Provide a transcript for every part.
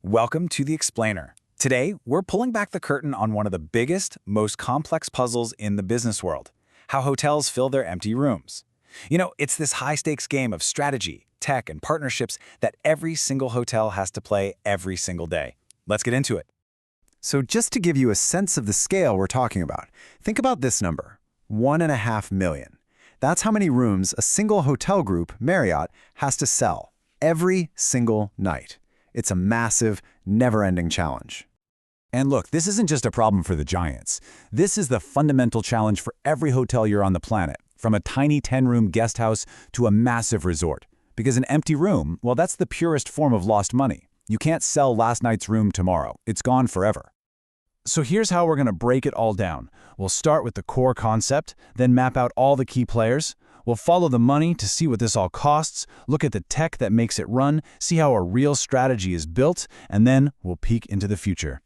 Welcome to The Explainer. Today, we're pulling back the curtain on one of the biggest, most complex puzzles in the business world: how hotels fill their empty rooms. It's this high-stakes game of strategy, tech, and partnerships that every single hotel has to play every single day. Let's get into it. So just to give you a sense of the scale we're talking about, think about this number, 1.5 million. That's how many rooms a single hotel group, Marriott, has to sell every single night. It's a massive, never-ending challenge. And look, this isn't just a problem for the giants. This is the fundamental challenge for every hotel you're on the planet, from a tiny 10-room guest house to a massive resort. Because an empty room, well, that's the purest form of lost money. You can't sell last night's room tomorrow. It's gone forever. So here's how we're going to break it all down. We'll start with the core concept, then map out all the key players. We'll follow the money to see what this all costs, look at the tech that makes it run, see how a real strategy is built, and then we'll peek into the future.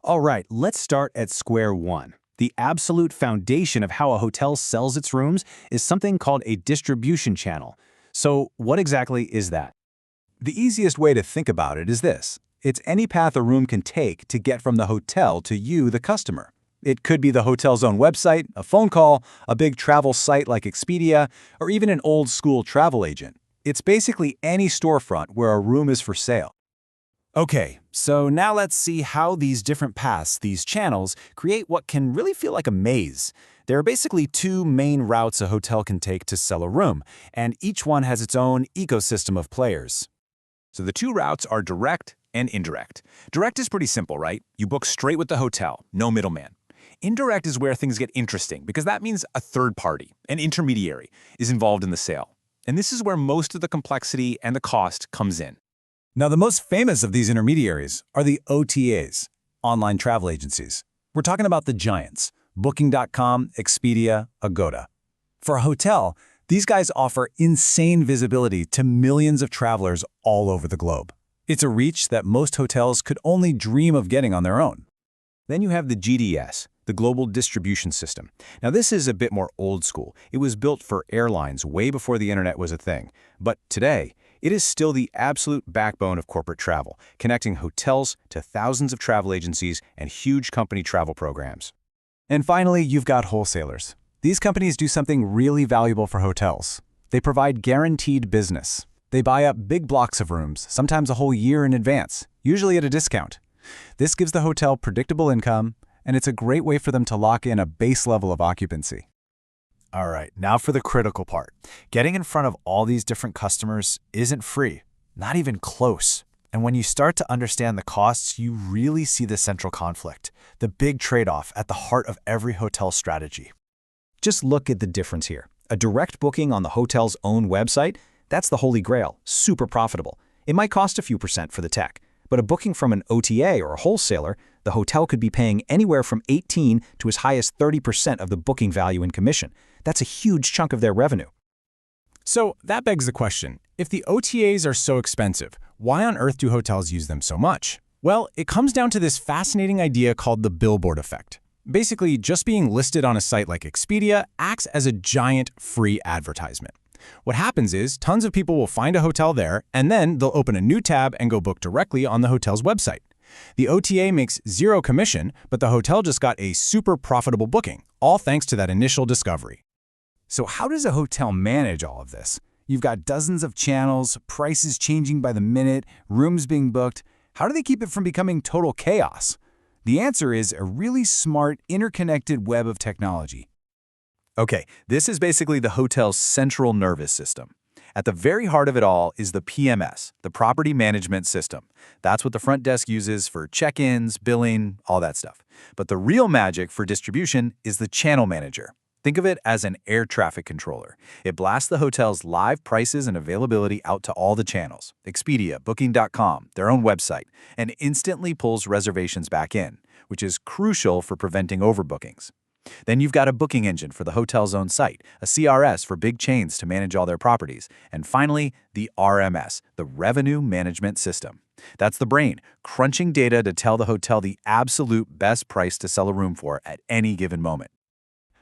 All right, let's start at square one. The absolute foundation of how a hotel sells its rooms is something called a distribution channel. So what exactly is that? The easiest way to think about it is this. It's any path a room can take to get from the hotel to you, the customer. It could be the hotel's own website, a phone call, a big travel site like Expedia, or even an old-school travel agent. It's basically any storefront where a room is for sale. Okay, so now let's see how these different paths, these channels, create what can really feel like a maze. There are basically two main routes a hotel can take to sell a room, and each one has its own ecosystem of players. So the two routes are direct and indirect. Direct is pretty simple, right? You book straight with the hotel, no middleman. Indirect is where things get interesting because that means a third party, an intermediary, is involved in the sale. And this is where most of the complexity and the cost comes in. Now, the most famous of these intermediaries are the OTAs, online travel agencies. We're talking about the giants: Booking.com, Expedia, Agoda. For a hotel, these guys offer insane visibility to millions of travelers all over the globe. It's a reach that most hotels could only dream of getting on their own. Then you have the GDS, the Global Distribution System. Now this is a bit more old school. It was built for airlines way before the internet was a thing. But today, it is still the absolute backbone of corporate travel, connecting hotels to thousands of travel agencies and huge company travel programs. And finally, you've got wholesalers. These companies do something really valuable for hotels. They provide guaranteed business. They buy up big blocks of rooms, sometimes a whole year in advance, usually at a discount. This gives the hotel predictable income, and it's a great way for them to lock in a base level of occupancy. All right, now for the critical part. Getting in front of all these different customers isn't free, not even close. And when you start to understand the costs, you really see the central conflict, the big trade-off at the heart of every hotel strategy. Just look at the difference here. A direct booking on the hotel's own website, that's the holy grail, super profitable. It might cost a few percent for the tech, but a booking from an OTA or a wholesaler, the hotel could be paying anywhere from 18 to as high as 30% of the booking value in commission. That's a huge chunk of their revenue. So that begs the question, if the OTAs are so expensive, why on earth do hotels use them so much? Well, it comes down to this fascinating idea called the billboard effect. Basically, just being listed on a site like Expedia acts as a giant free advertisement. What happens is tons of people will find a hotel there, and then they'll open a new tab and go book directly on the hotel's website. The OTA makes zero commission, but the hotel just got a super profitable booking, all thanks to that initial discovery. So how does a hotel manage all of this? You've got dozens of channels, prices changing by the minute, rooms being booked. How do they keep it from becoming total chaos? The answer is a really smart, interconnected web of technology. Okay, this is basically the hotel's central nervous system. At the very heart of it all is the PMS, the Property Management System. That's what the front desk uses for check-ins, billing, all that stuff. But the real magic for distribution is the channel manager. Think of it as an air traffic controller. It blasts the hotel's live prices and availability out to all the channels, Expedia, Booking.com, their own website, and instantly pulls reservations back in, which is crucial for preventing overbookings. Then you've got a booking engine for the hotel's own site, a CRS for big chains to manage all their properties, and finally, the RMS, the Revenue Management System. That's the brain, crunching data to tell the hotel the absolute best price to sell a room for at any given moment.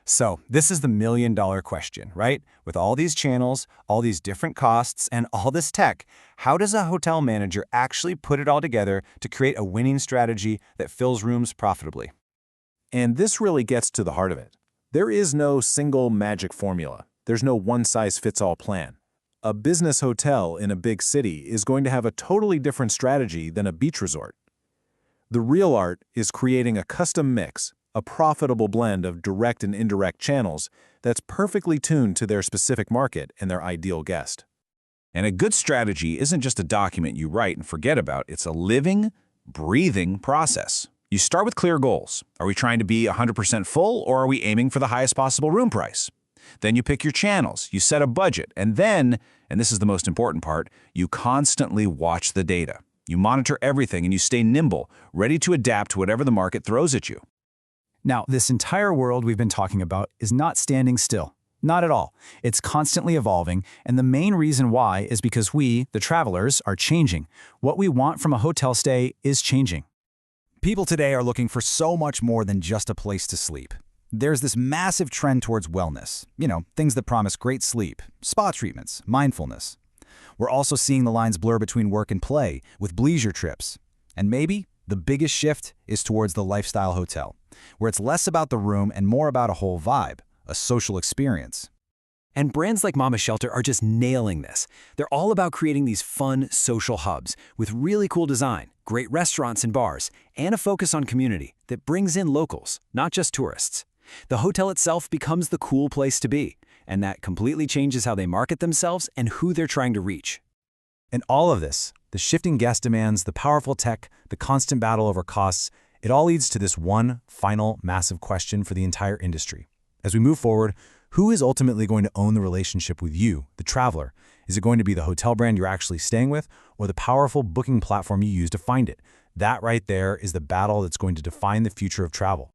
So this is the million-dollar question, right? With all these channels, all these different costs, and all this tech, how does a hotel manager actually put it all together to create a winning strategy that fills rooms profitably? And this really gets to the heart of it. There is no single magic formula. There's no one-size-fits-all plan. A business hotel in a big city is going to have a totally different strategy than a beach resort. The real art is creating a custom mix, a profitable blend of direct and indirect channels that's perfectly tuned to their specific market and their ideal guest. And a good strategy isn't just a document you write and forget about. It's a living, breathing process. You start with clear goals. Are we trying to be 100% full, or are we aiming for the highest possible room price? Then you pick your channels, you set a budget, and then, and this is the most important part, you constantly watch the data. You monitor everything and you stay nimble, ready to adapt to whatever the market throws at you. Now, this entire world we've been talking about is not standing still. Not at all. It's constantly evolving, and the main reason why is because we, the travelers, are changing. What we want from a hotel stay is changing. People today are looking for so much more than just a place to sleep. There's this massive trend towards wellness. Things that promise great sleep, spa treatments, mindfulness. We're also seeing the lines blur between work and play with bleisure trips. And maybe the biggest shift is towards the lifestyle hotel, where it's less about the room and more about a whole vibe, a social experience. And brands like Mama Shelter are just nailing this. They're all about creating these fun social hubs with really cool design, great restaurants and bars, and a focus on community that brings in locals, not just tourists. The hotel itself becomes the cool place to be, and that completely changes how they market themselves and who they're trying to reach. And all of this, the shifting guest demands, the powerful tech, the constant battle over costs, it all leads to this one final massive question for the entire industry. As we move forward, who is ultimately going to own the relationship with you, the traveler? Is it going to be the hotel brand you're actually staying with, or the powerful booking platform you use to find it? That right there is the battle that's going to define the future of travel.